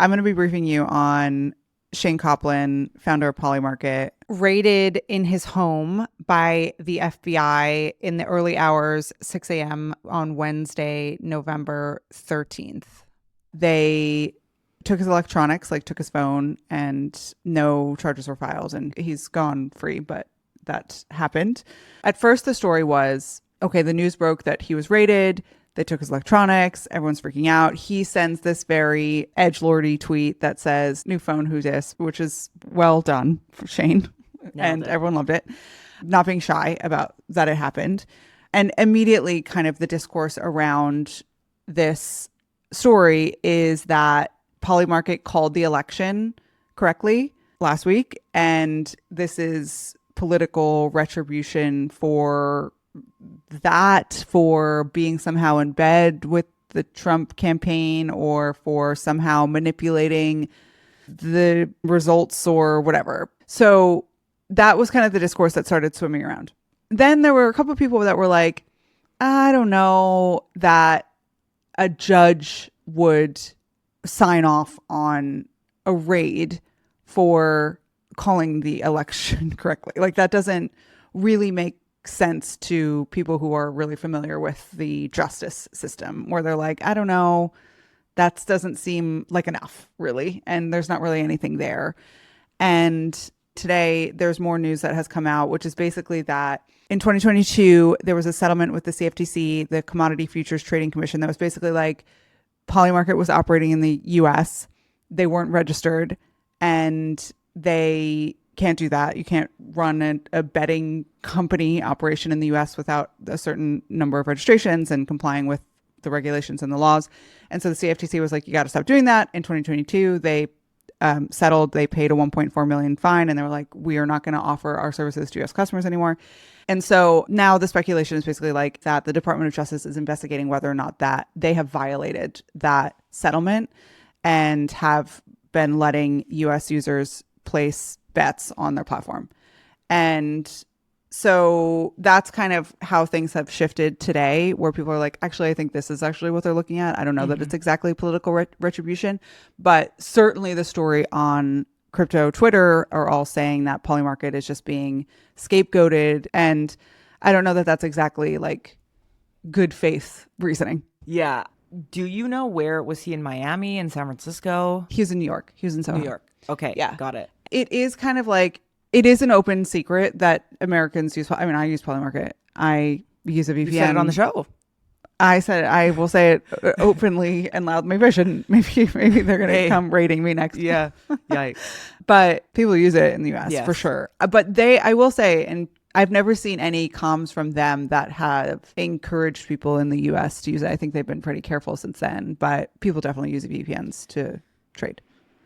I'm going to be briefing you on Shayne Coplan, founder of Polymarket, raided in his home by the FBI in the early hours, 6 a.m. on Wednesday, November 13th. They took his electronics, like took his phone, and no charges were filed. And he's gone free, but that happened. At first, the story was, okay, the news broke that he was raided. They took his electronics. Everyone's freaking out. He sends this very edgelordy tweet that says, new phone, who's this? Which is well done for Shayne. And everyone loved it. Not being shy about that it happened. And immediately kind of the discourse around this story is that Polymarket called the election correctly last week. And this is political retribution for that, for being somehow in bed with the Trump campaign or for somehow manipulating the results or whatever. So that was kind of the discourse that started swimming around. Then there were a couple of people that were like, I don't know that a judge would sign off on a raid for calling the election correctly. Like that doesn't really make sense to people who are really familiar with the justice system, where they're like, I don't know, that doesn't seem like enough really. And there's not really anything there. And today there's more news that has come out, which is basically that in 2022, there was a settlement with the CFTC, the Commodity Futures Trading Commission, that was basically like Polymarket was operating in the US. They weren't registered and they can't do that. You can't run a betting company operation in the US without a certain number of registrations and complying with the regulations and the laws. And so the CFTC was like, you got to stop doing that. In 2022, they settled. They paid a 1.4 million fine, and they were like, we are not going to offer our services to US customers anymore. And so now the speculation is basically like that the Department of Justice is investigating whether or not that they have violated that settlement and have been letting US users place bets on their platform. And so that's kind of how things have shifted today, where people are like, actually, I think this is actually what they're looking at. I don't know that it's exactly political retribution, but certainly the story on crypto Twitter are all saying that Polymarket is just being scapegoated. And I don't know that that's exactly like good faith reasoning. Yeah. Do you know where was he, in Miami, in San Francisco? He was in New York. He was in Soho. New York. Okay. Yeah. Got it. It is kind of like, it is an open secret that Americans use. I mean, I use Polymarket. I use a VPN. You said it on the show. I said I will say it openly and loud. Maybe I shouldn't. Maybe they're going to come raiding me next. Yeah. Yikes. But people use it in the US Yes. for sure. But I will say, and I've never seen any comms from them that have encouraged people in the US to use it. I think they've been pretty careful since then, but people definitely use VPNs to trade.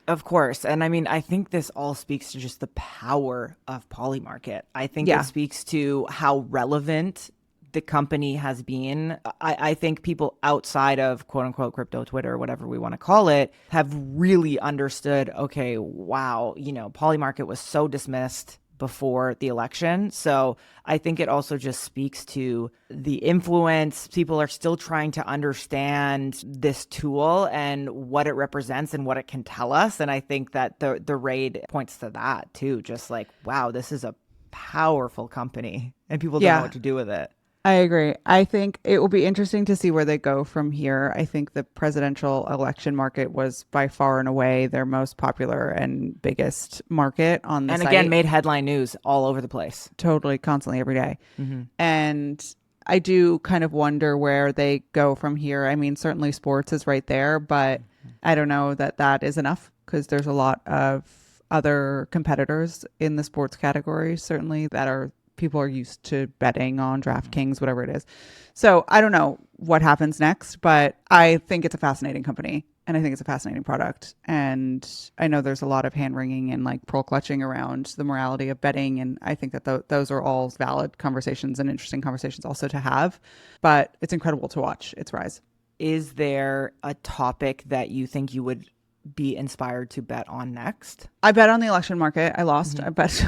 Of course. And I mean, I think this all speaks to just the power of Polymarket. I think Yeah. it speaks to how relevant the company has been. I think people outside of quote unquote crypto Twitter, whatever we want to call it, have really understood, okay, wow, Polymarket was so dismissed before the election. So I think it also just speaks to the influence. People are still trying to understand this tool and what it represents and what it can tell us. And I think that the raid points to that too. Just like, wow, this is a powerful company and people don't know what to do with it. I agree. I think it will be interesting to see where they go from here. I think the presidential election market was by far and away their most popular and biggest market on the site. And again, made headline news all over the place. Totally, constantly, every day. Mm-hmm. And I do kind of wonder where they go from here. I mean, certainly sports is right there, but I don't know that that is enough because there's a lot of other competitors in the sports category, certainly, that are people are used to betting on DraftKings, whatever it is. So I don't know what happens next, but I think it's a fascinating company and I think it's a fascinating product. And I know there's a lot of hand wringing and like pearl clutching around the morality of betting. And I think that those are all valid conversations and interesting conversations also to have, but it's incredible to watch its rise. Is there a topic that you think you would be inspired to bet on next? I bet on the election market. I lost. I bet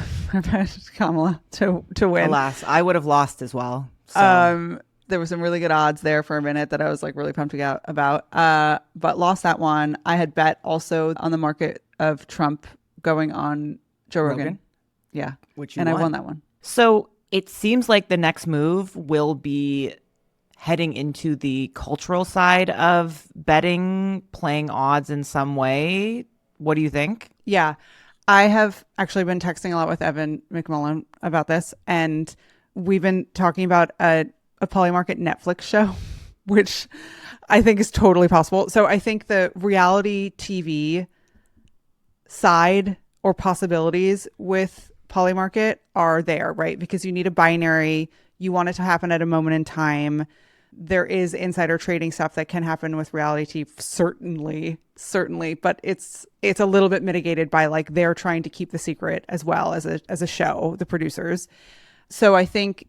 Kamala to win. Alas, I would have lost as well. So. There was some really good odds there for a minute that I was like really pumped about. But lost that one. I had bet also on the market of Trump going on Joe Rogan. Yeah. Which you and won. I won that one. So it seems like the next move will be heading into the cultural side of betting, playing odds in some way. What do you think? Yeah. I have actually been texting a lot with Evan McMullen about this, and we've been talking about a Polymarket Netflix show, which I think is totally possible. So I think the reality TV side or possibilities with Polymarket are there, right? Because you need a binary. You want it to happen at a moment in time. There is insider trading stuff that can happen with reality TV, certainly, but it's a little bit mitigated by like they're trying to keep the secret as well as a show, the producers. So I think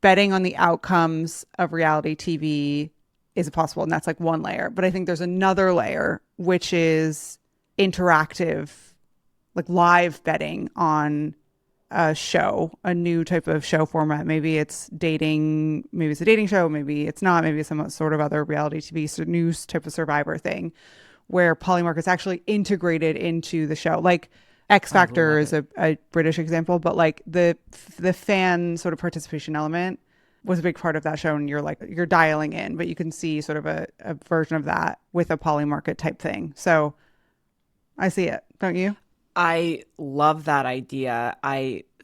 betting on the outcomes of reality TV is possible, and that's like one layer. But I think there's another layer, which is interactive, like live betting on a show, a new type of show format. Maybe it's dating, maybe it's a dating show, maybe it's not, maybe it's some sort of other reality TV new type of Survivor thing where Polymarket is actually integrated into the show. Like X Factor is a British example, but like the fan sort of participation element was a big part of that show, and you're dialing in, but you can see sort of a version of that with a Polymarket type thing. So I see it, don't you? I love that idea.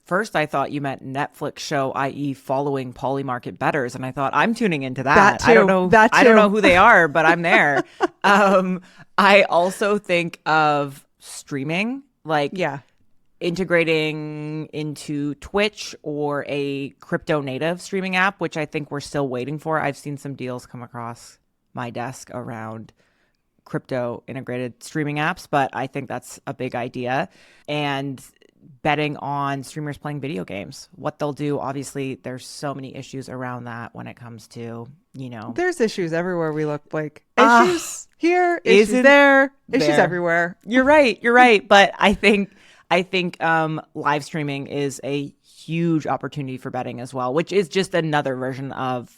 First I thought you meant Netflix show, i.e. following Polymarket bettors. And I thought, I'm tuning into that. That too. I don't know who they are, but I'm there. I also think of streaming, like integrating into Twitch or a crypto native streaming app, which I think we're still waiting for. I've seen some deals come across my desk around crypto integrated streaming apps, but I think that's a big idea. And betting on streamers playing video games, what they'll do. Obviously, there's so many issues around that when it comes to, there's issues everywhere we look, like issues here, issues there, issues everywhere. You're right. But I think live streaming is a huge opportunity for betting as well, which is just another version of,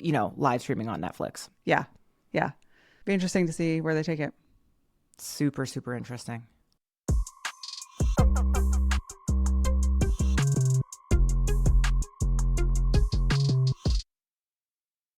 live streaming on Netflix. Yeah. Be interesting to see where they take it. Super, super interesting.